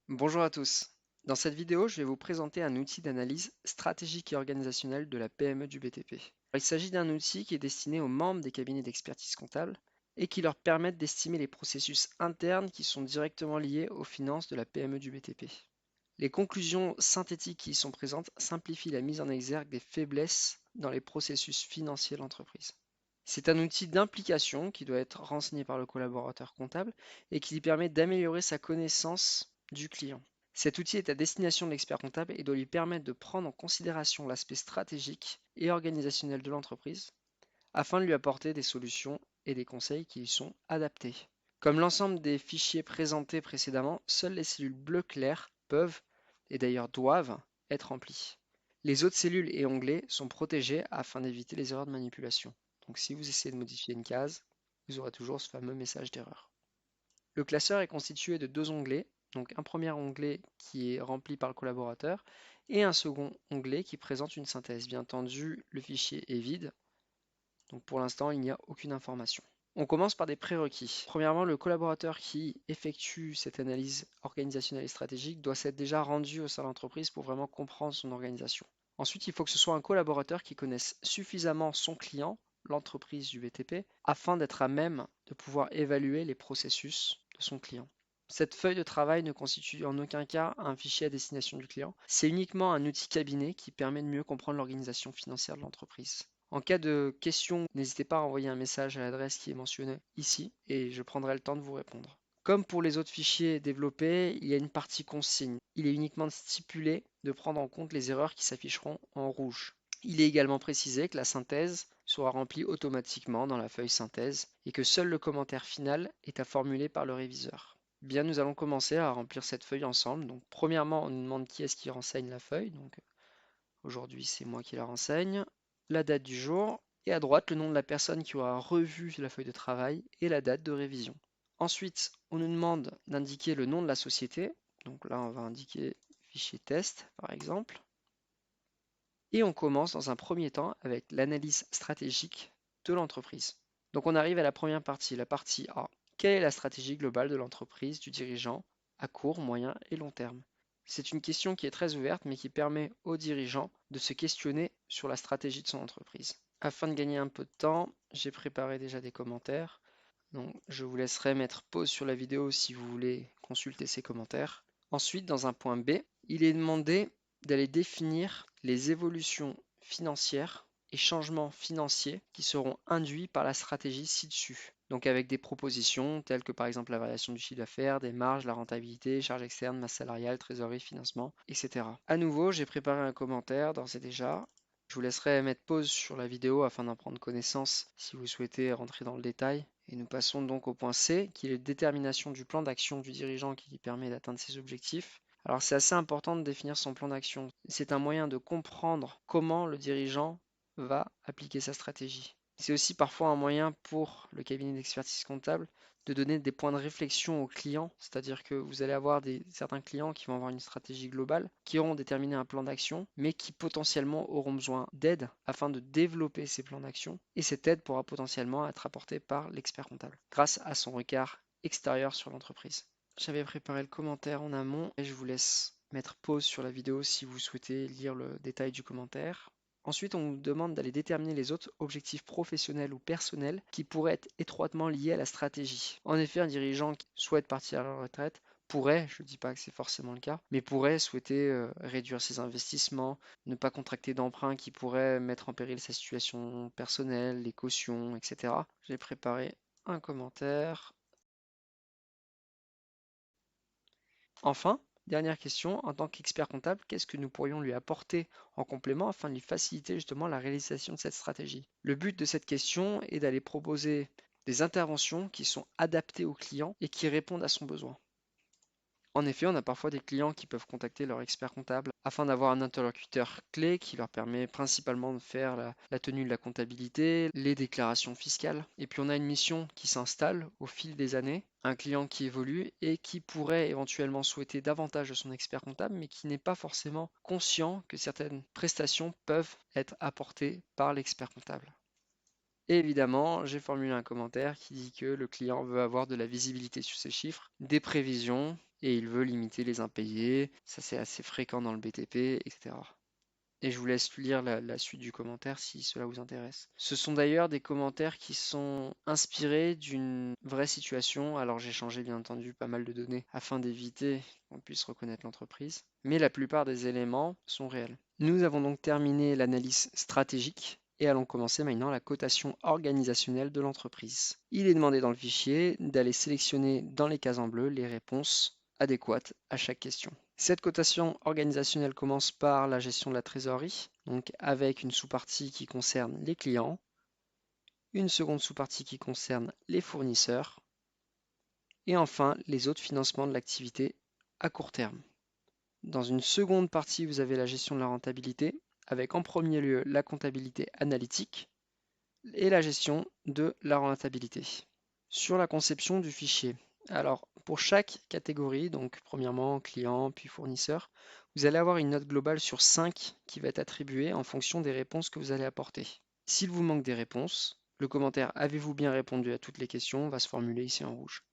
Bonjour à tous. Dans cette vidéo, je vais vous présenter un outil d'analyse stratégique et organisationnelle de la PME du BTP. Il s'agit d'un outil qui est destiné aux membres des cabinets d'expertise comptable et qui leur permettent d'estimer les processus internes qui sont directement liés aux finances de la PME du BTP. Les conclusions synthétiques qui y sont présentes simplifient la mise en exergue des faiblesses dans les processus financiers de l'entreprise. C'est un outil d'implication qui doit être renseigné par le collaborateur comptable et qui lui permet d'améliorer sa connaissance du client. Cet outil est à destination de l'expert comptable et doit lui permettre de prendre en considération l'aspect stratégique et organisationnel de l'entreprise afin de lui apporter des solutions et des conseils qui lui sont adaptés. Comme l'ensemble des fichiers présentés précédemment, seules les cellules bleu clair peuvent, et d'ailleurs doivent, être remplies. Les autres cellules et onglets sont protégés afin d'éviter les erreurs de manipulation. Donc si vous essayez de modifier une case, vous aurez toujours ce fameux message d'erreur. Le classeur est constitué de deux onglets, donc un premier onglet qui est rempli par le collaborateur et un second onglet qui présente une synthèse. Bien entendu, le fichier est vide, donc pour l'instant, il n'y a aucune information. On commence par des prérequis. Premièrement, le collaborateur qui effectue cette analyse organisationnelle et stratégique doit s'être déjà rendu au sein de l'entreprise pour vraiment comprendre son organisation. Ensuite, il faut que ce soit un collaborateur qui connaisse suffisamment son client, l'entreprise du BTP, afin d'être à même de pouvoir évaluer les processus de son client. Cette feuille de travail ne constitue en aucun cas un fichier à destination du client. C'est uniquement un outil cabinet qui permet de mieux comprendre l'organisation financière de l'entreprise. En cas de question, n'hésitez pas à envoyer un message à l'adresse qui est mentionnée ici et je prendrai le temps de vous répondre. Comme pour les autres fichiers développés, il y a une partie consigne. Il est uniquement stipulé de prendre en compte les erreurs qui s'afficheront en rouge. Il est également précisé que la synthèse sera remplie automatiquement dans la feuille synthèse et que seul le commentaire final est à formuler par le réviseur. Bien, nous allons commencer à remplir cette feuille ensemble. Donc, premièrement, on nous demande qui est-ce qui renseigne la feuille. Donc, aujourd'hui, c'est moi qui la renseigne. La date du jour. Et à droite, le nom de la personne qui aura revu la feuille de travail et la date de révision. Ensuite, on nous demande d'indiquer le nom de la société. Donc là, on va indiquer fichier test, par exemple. Et on commence dans un premier temps avec l'analyse stratégique de l'entreprise. Donc on arrive à la première partie, la partie A. Quelle est la stratégie globale de l'entreprise, du dirigeant, à court, moyen et long terme? C'est une question qui est très ouverte, mais qui permet au dirigeant de se questionner sur la stratégie de son entreprise. Afin de gagner un peu de temps, j'ai préparé déjà des commentaires. Donc je vous laisserai mettre pause sur la vidéo si vous voulez consulter ces commentaires. Ensuite, dans un point B, il est demandé d'aller définir les évolutions financières et changements financiers qui seront induits par la stratégie ci-dessus. Donc avec des propositions telles que par exemple la variation du chiffre d'affaires, des marges, la rentabilité, charges externes, masse salariale, trésorerie, financement, etc. À nouveau, j'ai préparé un commentaire d'ores et déjà. Je vous laisserai mettre pause sur la vidéo afin d'en prendre connaissance si vous souhaitez rentrer dans le détail. Et nous passons donc au point C, qui est la détermination du plan d'action du dirigeant qui lui permet d'atteindre ses objectifs. Alors c'est assez important de définir son plan d'action. C'est un moyen de comprendre comment le dirigeant va appliquer sa stratégie. C'est aussi parfois un moyen pour le cabinet d'expertise comptable de donner des points de réflexion aux clients, c'est-à-dire que vous allez avoir certains clients qui vont avoir une stratégie globale, qui auront déterminé un plan d'action, mais qui potentiellement auront besoin d'aide afin de développer ces plans d'action, et cette aide pourra potentiellement être apportée par l'expert comptable, grâce à son regard extérieur sur l'entreprise. J'avais préparé le commentaire en amont et je vous laisse mettre pause sur la vidéo si vous souhaitez lire le détail du commentaire. Ensuite, on nous demande d'aller déterminer les autres objectifs professionnels ou personnels qui pourraient être étroitement liés à la stratégie. En effet, un dirigeant qui souhaite partir à la retraite pourrait, je ne dis pas que c'est forcément le cas, mais pourrait souhaiter réduire ses investissements, ne pas contracter d'emprunts qui pourraient mettre en péril sa situation personnelle, les cautions, etc. J'ai préparé un commentaire. Enfin, dernière question, en tant qu'expert comptable, qu'est-ce que nous pourrions lui apporter en complément afin de lui faciliter justement la réalisation de cette stratégie? Le but de cette question est d'aller proposer des interventions qui sont adaptées au client et qui répondent à son besoin. En effet, on a parfois des clients qui peuvent contacter leur expert comptable afin d'avoir un interlocuteur clé qui leur permet principalement de faire la tenue de la comptabilité, les déclarations fiscales. Et puis on a une mission qui s'installe au fil des années, un client qui évolue et qui pourrait éventuellement souhaiter davantage de son expert comptable, mais qui n'est pas forcément conscient que certaines prestations peuvent être apportées par l'expert comptable. Et évidemment, j'ai formulé un commentaire qui dit que le client veut avoir de la visibilité sur ses chiffres, des prévisions et il veut limiter les impayés. Ça, c'est assez fréquent dans le BTP, etc. Et je vous laisse lire la suite du commentaire si cela vous intéresse. Ce sont d'ailleurs des commentaires qui sont inspirés d'une vraie situation. Alors j'ai changé bien entendu pas mal de données afin d'éviter qu'on puisse reconnaître l'entreprise. Mais la plupart des éléments sont réels. Nous avons donc terminé l'analyse stratégique et allons commencer maintenant la cotation organisationnelle de l'entreprise. Il est demandé dans le fichier d'aller sélectionner dans les cases en bleu les réponses adéquates à chaque question. Cette cotation organisationnelle commence par la gestion de la trésorerie, donc avec une sous-partie qui concerne les clients, une seconde sous-partie qui concerne les fournisseurs, et enfin les autres financements de l'activité à court terme. Dans une seconde partie, vous avez la gestion de la rentabilité, avec en premier lieu la comptabilité analytique et la gestion de la rentabilité. Sur la conception du fichier, alors pour chaque catégorie, donc premièrement client puis fournisseur, vous allez avoir une note globale sur 5 qui va être attribuée en fonction des réponses que vous allez apporter. S'il vous manque des réponses, le commentaire « Avez-vous bien répondu à toutes les questions ?» va se formuler ici en rouge.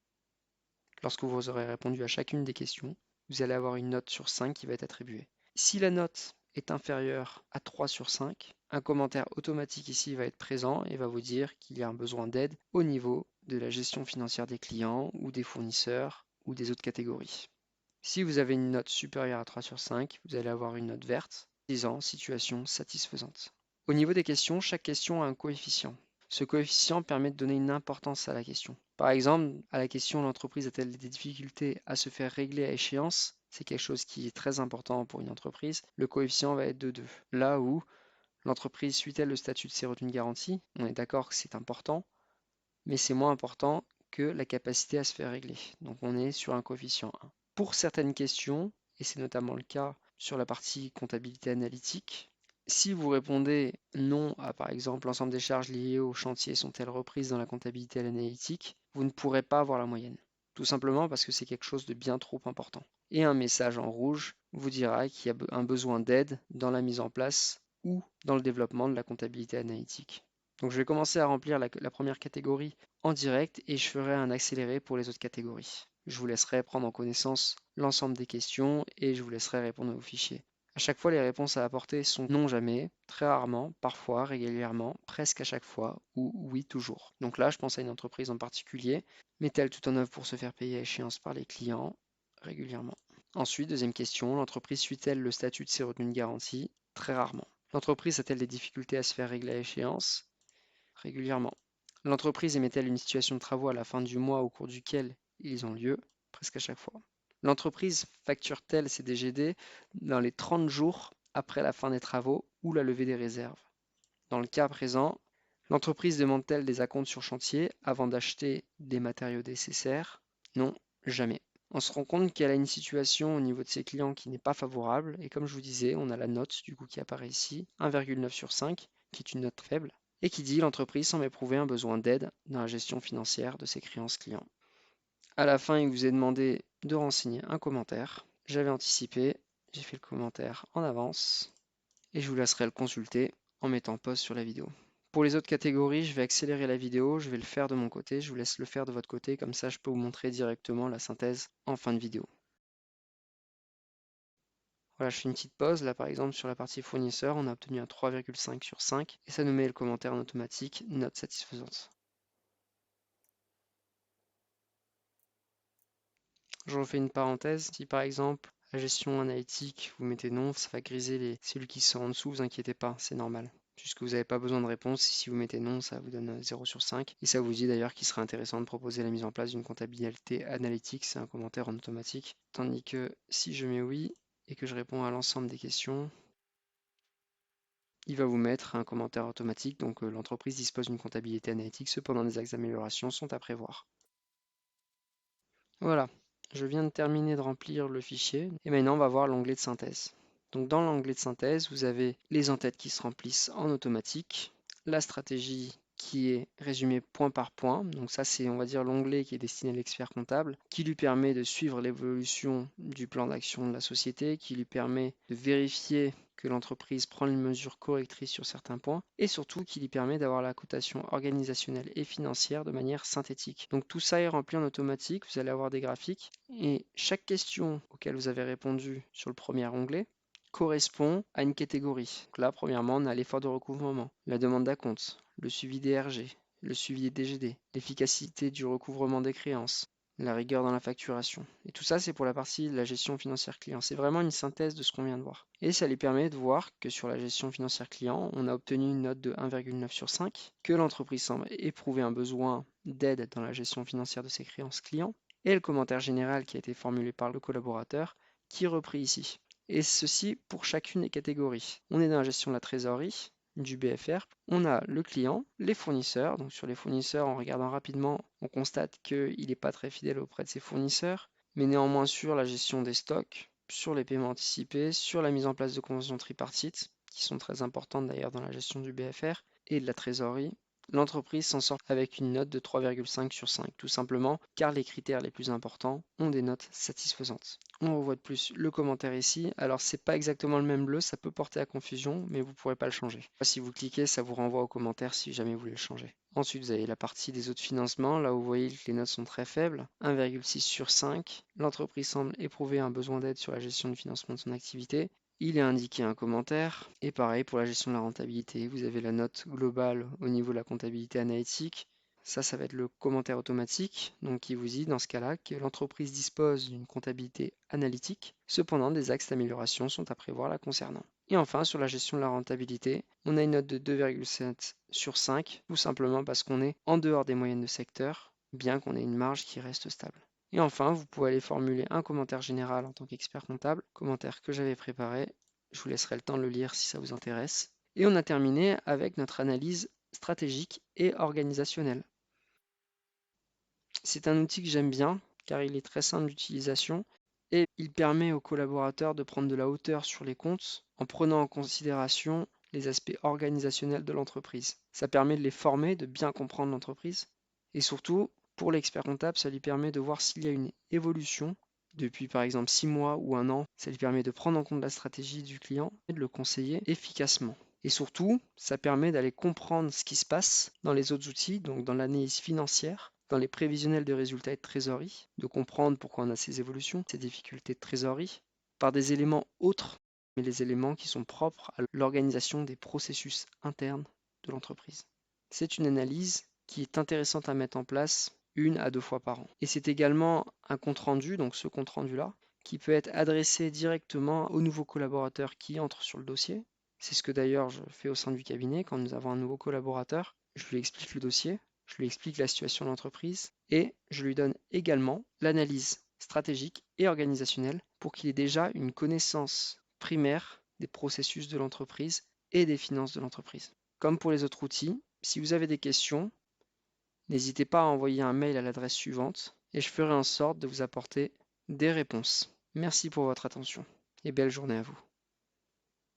Lorsque vous aurez répondu à chacune des questions, vous allez avoir une note sur 5 qui va être attribuée. Si la note est inférieure à 3 sur 5, un commentaire automatique ici va être présent et va vous dire qu'il y a un besoin d'aide au niveau de la gestion financière des clients ou des fournisseurs ou des autres catégories. Si vous avez une note supérieure à 3 sur 5, vous allez avoir une note verte disant situation satisfaisante. Au niveau des questions, chaque question a un coefficient. Ce coefficient permet de donner une importance à la question. Par exemple, à la question l'entreprise a-t-elle des difficultés à se faire régler à échéance? C'est quelque chose qui est très important pour une entreprise. Le coefficient va être de 2. Là où l'entreprise suit-elle le statut de ses retenues garanties? On est d'accord que c'est important, mais c'est moins important que la capacité à se faire régler. Donc on est sur un coefficient 1. Pour certaines questions, et c'est notamment le cas sur la partie comptabilité analytique, si vous répondez non à par exemple l'ensemble des charges liées au chantier sont-elles reprises dans la comptabilité analytique, vous ne pourrez pas avoir la moyenne. Tout simplement parce que c'est quelque chose de bien trop important. Et un message en rouge vous dira qu'il y a un besoin d'aide dans la mise en place ou dans le développement de la comptabilité analytique. Donc je vais commencer à remplir la première catégorie en direct et je ferai un accéléré pour les autres catégories. Je vous laisserai prendre en connaissance l'ensemble des questions et je vous laisserai répondre aux fichiers. À chaque fois, les réponses à apporter sont non jamais, très rarement, parfois, régulièrement, presque à chaque fois ou oui toujours. Donc là, je pense à une entreprise en particulier. Met-elle tout en œuvre pour se faire payer à échéance par les clients régulièrement? Ensuite, deuxième question, l'entreprise suit-elle le statut de ses retenues de garantie? Très rarement. L'entreprise a-t-elle des difficultés à se faire régler à échéance? Régulièrement. L'entreprise émet-elle une situation de travaux à la fin du mois au cours duquel ils ont lieu? Presque à chaque fois. L'entreprise facture-t-elle ses DGD dans les 30 jours après la fin des travaux ou la levée des réserves? Dans le cas présent, l'entreprise demande-t-elle des acomptes sur chantier avant d'acheter des matériaux nécessaires? Non, jamais. On se rend compte qu'elle a une situation au niveau de ses clients qui n'est pas favorable, et comme je vous disais, on a la note du coup qui apparaît ici, 1,9 sur 5, qui est une note faible, et qui dit l'entreprise semble éprouver un besoin d'aide dans la gestion financière de ses créances clients. À la fin, il vous est demandé de renseigner un commentaire. J'avais anticipé, j'ai fait le commentaire en avance et je vous laisserai le consulter en mettant pause sur la vidéo. Pour les autres catégories, je vais accélérer la vidéo, je vais le faire de mon côté, je vous laisse le faire de votre côté, comme ça je peux vous montrer directement la synthèse en fin de vidéo. Voilà, je fais une petite pause. Là, par exemple, sur la partie fournisseur, on a obtenu un 3,5 sur 5 et ça nous met le commentaire en automatique, note satisfaisante. Je refais une parenthèse. Si par exemple, la gestion analytique, vous mettez non, ça va griser les cellules qui sont en dessous, vous inquiétez pas, c'est normal. Puisque vous n'avez pas besoin de réponse, si vous mettez non, ça vous donne 0 sur 5. Et ça vous dit d'ailleurs qu'il serait intéressant de proposer la mise en place d'une comptabilité analytique, c'est un commentaire en automatique. Tandis que si je mets oui et que je réponds à l'ensemble des questions, il va vous mettre un commentaire automatique, donc l'entreprise dispose d'une comptabilité analytique, cependant des axes d'amélioration sont à prévoir. Voilà, je viens de terminer de remplir le fichier et maintenant on va voir l'onglet de synthèse. Donc dans l'onglet de synthèse, vous avez les en-têtes qui se remplissent en automatique, la stratégie qui est résumé point par point. Donc ça, c'est, on va dire, l'onglet qui est destiné à l'expert comptable, qui lui permet de suivre l'évolution du plan d'action de la société, qui lui permet de vérifier que l'entreprise prend une mesure correctrice sur certains points, et surtout qui lui permet d'avoir la cotation organisationnelle et financière de manière synthétique. Donc tout ça est rempli en automatique, vous allez avoir des graphiques, et chaque question auquel vous avez répondu sur le premier onglet correspond à une catégorie. Donc là, premièrement, on a l'effort de recouvrement, la demande d'acompte, le suivi des RG, le suivi des DGD, l'efficacité du recouvrement des créances, la rigueur dans la facturation. Et tout ça, c'est pour la partie de la gestion financière client. C'est vraiment une synthèse de ce qu'on vient de voir. Et ça lui permet de voir que sur la gestion financière client, on a obtenu une note de 1,9 sur 5, que l'entreprise semble éprouver un besoin d'aide dans la gestion financière de ses créances clients, et le commentaire général qui a été formulé par le collaborateur, qui est repris ici. Et ceci pour chacune des catégories. On est dans la gestion de la trésorerie, du BFR. On a le client, les fournisseurs. Donc sur les fournisseurs, en regardant rapidement, on constate qu'il n'est pas très fidèle auprès de ses fournisseurs. Mais néanmoins sur la gestion des stocks, sur les paiements anticipés, sur la mise en place de conventions tripartites, qui sont très importantes d'ailleurs dans la gestion du BFR, et de la trésorerie, l'entreprise s'en sort avec une note de 3,5 sur 5, tout simplement car les critères les plus importants ont des notes satisfaisantes. On revoit de plus le commentaire ici. Alors c'est pas exactement le même bleu, ça peut porter à confusion, mais vous ne pourrez pas le changer. Si vous cliquez, ça vous renvoie au commentaire si jamais vous voulez le changer. Ensuite, vous avez la partie des autres financements, là où vous voyez que les notes sont très faibles, 1,6 sur 5. L'entreprise semble éprouver un besoin d'aide sur la gestion du financement de son activité. Il est indiqué un commentaire. Et pareil pour la gestion de la rentabilité, vous avez la note globale au niveau de la comptabilité analytique. Ça va être le commentaire automatique, donc qui vous dit dans ce cas-là que l'entreprise dispose d'une comptabilité analytique. Cependant, des axes d'amélioration sont à prévoir la concernant. Et enfin, sur la gestion de la rentabilité, on a une note de 2,7 sur 5, tout simplement parce qu'on est en dehors des moyennes de secteur, bien qu'on ait une marge qui reste stable. Et enfin, vous pouvez aller formuler un commentaire général en tant qu'expert comptable, commentaire que j'avais préparé. Je vous laisserai le temps de le lire si ça vous intéresse. Et on a terminé avec notre analyse stratégique et organisationnelle. C'est un outil que j'aime bien car il est très simple d'utilisation et il permet aux collaborateurs de prendre de la hauteur sur les comptes en prenant en considération les aspects organisationnels de l'entreprise. Ça permet de les former, de bien comprendre l'entreprise et surtout, pour l'expert comptable, ça lui permet de voir s'il y a une évolution depuis par exemple 6 mois ou 1 an. Ça lui permet de prendre en compte la stratégie du client et de le conseiller efficacement. Et surtout, ça permet d'aller comprendre ce qui se passe dans les autres outils, donc dans l'analyse financière, dans les prévisionnels de résultats et de trésorerie, de comprendre pourquoi on a ces évolutions, ces difficultés de trésorerie, par des éléments autres, mais les éléments qui sont propres à l'organisation des processus internes de l'entreprise. C'est une analyse qui est intéressante à mettre en place 1 à 2 fois par an. Et c'est également un compte-rendu, donc ce compte-rendu-là, qui peut être adressé directement aux nouveaux collaborateurs qui entrent sur le dossier. C'est ce que d'ailleurs je fais au sein du cabinet quand nous avons un nouveau collaborateur. Je lui explique le dossier, je lui explique la situation de l'entreprise et je lui donne également l'analyse stratégique et organisationnelle pour qu'il ait déjà une connaissance primaire des processus de l'entreprise et des finances de l'entreprise. Comme pour les autres outils, si vous avez des questions, n'hésitez pas à envoyer un mail à l'adresse suivante et je ferai en sorte de vous apporter des réponses. Merci pour votre attention et belle journée à vous.